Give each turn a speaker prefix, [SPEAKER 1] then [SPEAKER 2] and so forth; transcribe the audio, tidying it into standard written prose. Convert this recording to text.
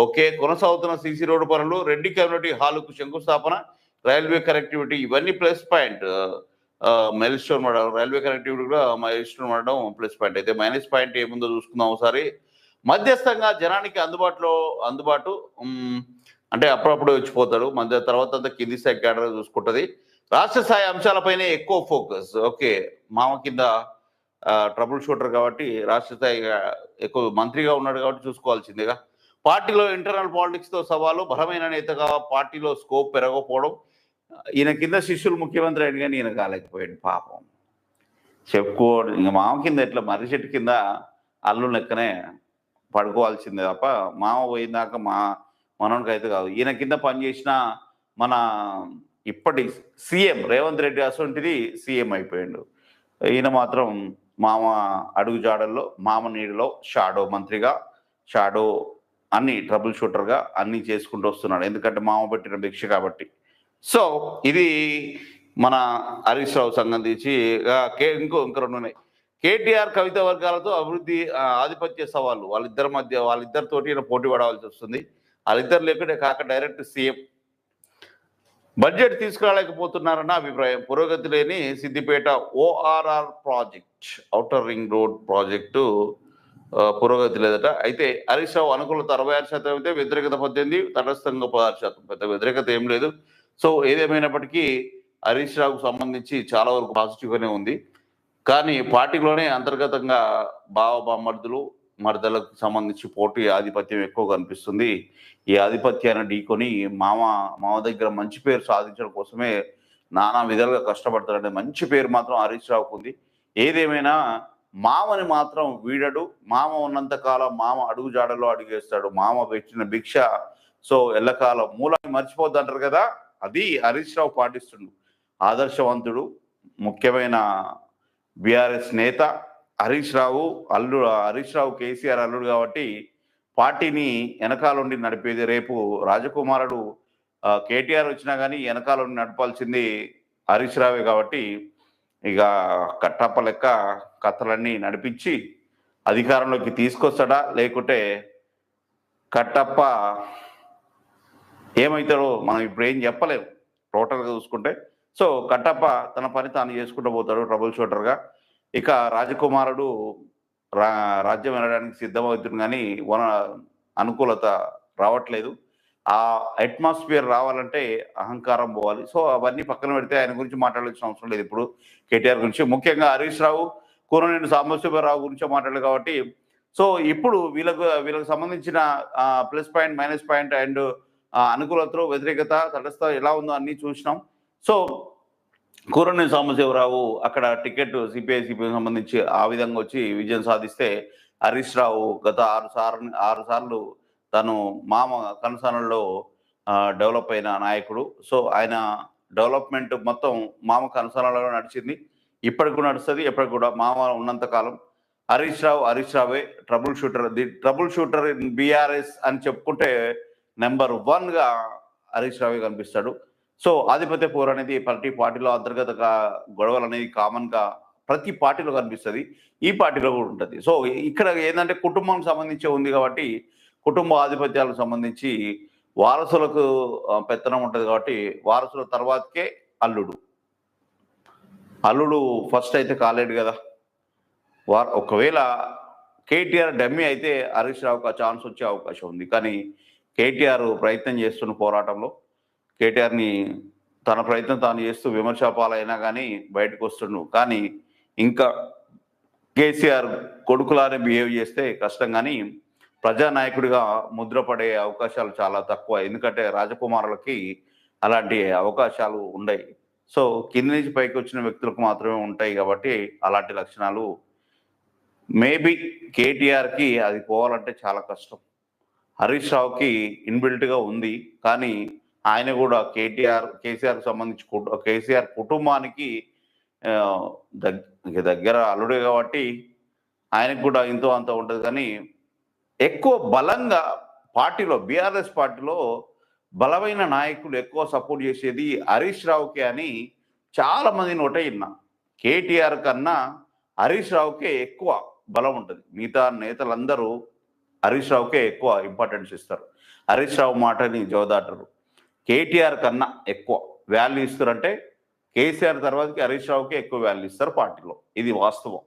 [SPEAKER 1] Okay. కొనసాగుతున్న CC road పనులు, Reddy community హాలుకు శంకుస్థాపన, రైల్వే కనెక్టివిటీ ఇవన్నీ ప్లస్ పాయింట్. మైల్ స్టోన్ పడడం, రైల్వే కనెక్టివిటీ కూడా మైల్ స్టోన్ పడడం ప్లస్ పాయింట్. అయితే మైనస్ పాయింట్ ఏముందో చూసుకుందాం ఒకసారి. మధ్యస్థంగా జనానికి అందుబాటు అంటే అప్పుడప్పుడు వచ్చిపోతాడు. మధ్య తర్వాత అంతా కింది స్థాయి కేడర్ చూసుకుంటది. రాష్ట్ర స్థాయి అంశాలపైనే ఎక్కువ ఫోకస్. ఓకే. మామ కింద ట్రబుల్ షూటర్ కాబట్టి రాష్ట్ర స్థాయిగా ఎక్కువ మంత్రిగా ఉన్నాడు కాబట్టి చూసుకోవాల్సిందిగా. పార్టీలో ఇంటర్నల్ పాలిటిక్స్ తో సవాలు, బలమైన నేతగా పార్టీలో స్కోప్ పెరగకపోవడం. ఈయన కింద శిష్యులు ముఖ్యమంత్రి అయిన కానీ ఈయన కాలేకపోయాడు పాపం. చెప్పుకోవడం ఇంక మామ కింద ఎట్లా మర్రి చెట్టు కింద అల్లు లెక్కనే పడుకోవాల్సిందే తప్ప మామ పోయిందాక మనోనికి అయితే కాదు. ఈయన కింద పనిచేసిన మన ఇప్పటి సీఎం రేవంత్ రెడ్డి అసొంటిది సీఎం అయిపోయాడు. ఈయన మాత్రం మామ అడుగు జాడల్లో, మామ నీడిలో షాడో మంత్రిగా, షాడో అన్ని ట్రబుల్ షూటర్గా అన్ని చేసుకుంటూ వస్తున్నాడు. ఎందుకంటే మామ పెట్టిన భిక్ష కాబట్టి. సో ఇది మన హరీష్ రావు సంబంధించి ఇంకో రెండు ఉన్నాయి. కేటీఆర్ కవిత వర్గాలతో అభివృద్ధి ఆధిపత్య సవాళ్ళు. వాళ్ళిద్దరితోటి పోటీ పడవలసి వస్తుంది. వాళ్ళిద్దరు లేకుంటే కాక డైరెక్ట్ సీఎం. బడ్జెట్ తీసుకురాలేకపోతున్నారన్న అభిప్రాయం. పురోగతి లేని Siddipet ORR project, outer ring road project పురోగతి లేదట. అయితే హరీష్ రావు అనుకూలత 66% అయితే వ్యతిరేకత 18%, తటస్థంగా 16%. పెద్ద వ్యతిరేకత ఏం లేదు. సో ఏదేమైనప్పటికీ హరీష్ రావుకు సంబంధించి చాలా వరకు పాజిటివ్గానే ఉంది. కానీ పార్టీలోనే అంతర్గతంగా మర్దలకు సంబంధించి పోటీ ఆధిపత్యం ఎక్కువ కనిపిస్తుంది. ఈ ఆధిపత్యాన్ని ఢీకొని మామ దగ్గర మంచి పేరు సాధించడం కోసమే నానా విధాలుగా కష్టపడతాడంటే మంచి పేరు మాత్రం హరీష్ రావుకు ఉంది. ఏదేమైనా మామని మాత్రం వీడడు. మామ ఉన్నంత కాలం మామ అడుగు జాడలో అడుగేస్తాడు. మామ పెట్టిన భిక్ష సో ఎల్లకాలం మూలాన్ని మర్చిపోద్దు అంటారు కదా, అది హరీష్ రావు పాటిస్తుండు. ఆదర్శవంతుడు, ముఖ్యమైన బీఆర్ఎస్ నేత హరీష్ రావు కేసీఆర్ అల్లుడు కాబట్టి పార్టీని వెనకాలండి నడిపేది. రేపు రాజకుమారుడు కేటీఆర్ వచ్చినా కానీ వెనకాలండి నడపాల్సింది హరీష్ రావే కాబట్టి ఇక కట్టప్ప లెక్క కథలన్నీ నడిపించి అధికారంలోకి తీసుకొస్తాడా, లేకుంటే కట్టప్ప ఏమవుతాడో మనం ఇప్పుడు ఏం చెప్పలేము టోటల్గా చూసుకుంటే. సో కట్టప్ప తన పని తాను చేసుకుంటూ పోతాడు ట్రబుల్ షూటర్గా. ఇక రాజకుమారుడు రాజ్యం వెళ్ళడానికి సిద్ధమవుతుంది కానీ అనుకూలత రావట్లేదు. ఆ అట్మాస్ఫియర్ రావాలంటే అహంకారం పోవాలి. సో అవన్నీ పక్కన పెడితే ఆయన గురించి మాట్లాడాల్సిన అవసరం లేదు. ఇప్పుడు కేటీఆర్ గురించి, ముఖ్యంగా హరీష్ రావు, కూరనేని సాంబశివరావు గురించే మాట్లాడారు కాబట్టి సో ఇప్పుడు వీళ్ళకు సంబంధించిన plus point, minus point and అనుకూలత, వ్యతిరేకత, తటస్థ ఎలా ఉందో అన్ని చూసినాం. సో కూరనేని సాంబశివరావు అక్కడ టికెట్ సిపిఐ సంబంధించి ఆ విధంగా వచ్చి విజయం సాధిస్తే, హరీష్ రావు గత 6 సార్లు తను మామ కనసానంలో డెవలప్ అయిన నాయకుడు. సో ఆయన డెవలప్మెంట్ మొత్తం మామ కనసానంలో నడిచింది, ఇప్పటికి కూడా నడుస్తుంది, ఎప్పటికి కూడా మామ ఉన్నంత కాలం. హరీష్ రావే ట్రబుల్ షూటర్ ఇన్ బీఆర్ఎస్ అని చెప్పుకుంటే నెంబర్ 1గా హరీష్ రావే కనిపిస్తాడు. సో ఆధిపత్య పోరు అనేది ప్రతి పార్టీలో అంతర్గత గొడవలు అనేది కామన్గా ప్రతి పార్టీలో కనిపిస్తుంది, ఈ పార్టీలో కూడా ఉంటుంది. సో ఇక్కడ ఏంటంటే కుటుంబం సంబంధించి ఉంది కాబట్టి కుటుంబ ఆధిపత్యాలకు సంబంధించి వారసులకు పెత్తనం ఉంటుంది కాబట్టి వారసుల తర్వాతకే అల్లుడు ఫస్ట్ అయితే కాలేడు కదా. ఒకవేళ కేటీఆర్ డమ్మీ అయితే హరీష్ రావుకు ఛాన్స్ వచ్చే అవకాశం ఉంది. కానీ కేటీఆర్ ప్రయత్నం చేస్తున్న పోరాటంలో కేటీఆర్ని తన ప్రయత్నం తాను చేస్తూ విమర్శాపాలైనా కానీ బయటకు వస్తుండు. కానీ ఇంకా కేసీఆర్ కొడుకులానే బిహేవ్ చేస్తే కష్టం, కానీ ప్రజానాయకుడిగా ముద్రపడే అవకాశాలు చాలా తక్కువ. ఎందుకంటే రాజకుమారులకి అలాంటి అవకాశాలు ఉండయి. సో కింది నుంచి పైకి వచ్చిన వ్యక్తులకు మాత్రమే ఉంటాయి కాబట్టి అలాంటి లక్షణాలు మేబీ కేటీఆర్కి అది పోవాలంటే చాలా కష్టం. హరీష్ రావుకి ఇన్బిల్ట్గా ఉంది, కానీ ఆయన కూడా కేసీఆర్కి సంబంధించి కేసీఆర్ కుటుంబానికి దగ్గర అల్లుడే కాబట్టి ఆయనకు కూడా ఇంతో అంత ఉంటుంది. కానీ ఎక్కువ బలంగా పార్టీలో బీఆర్ఎస్ పార్టీలో బలమైన నాయకులు ఎక్కువ సపోర్ట్ చేసేది హరీష్ రావుకే అని చాలా మంది నోట విన్నా. కేటీఆర్ కన్నా హరీష్ రావుకే ఎక్కువ బలం ఉంటుంది. మిగతా నేతలందరూ హరీష్ రావుకే ఎక్కువ ఇంపార్టెన్స్ ఇస్తారు. హరీష్ రావు మాటని జవదాటరు. కేటీఆర్ కన్నా ఎక్కువ వాల్యూ ఇస్తారంటే కేసీఆర్ తర్వాతకి హరీష్ రావుకే ఎక్కువ వాల్యూ ఇస్తారు పార్టీలో. ఇది వాస్తవం.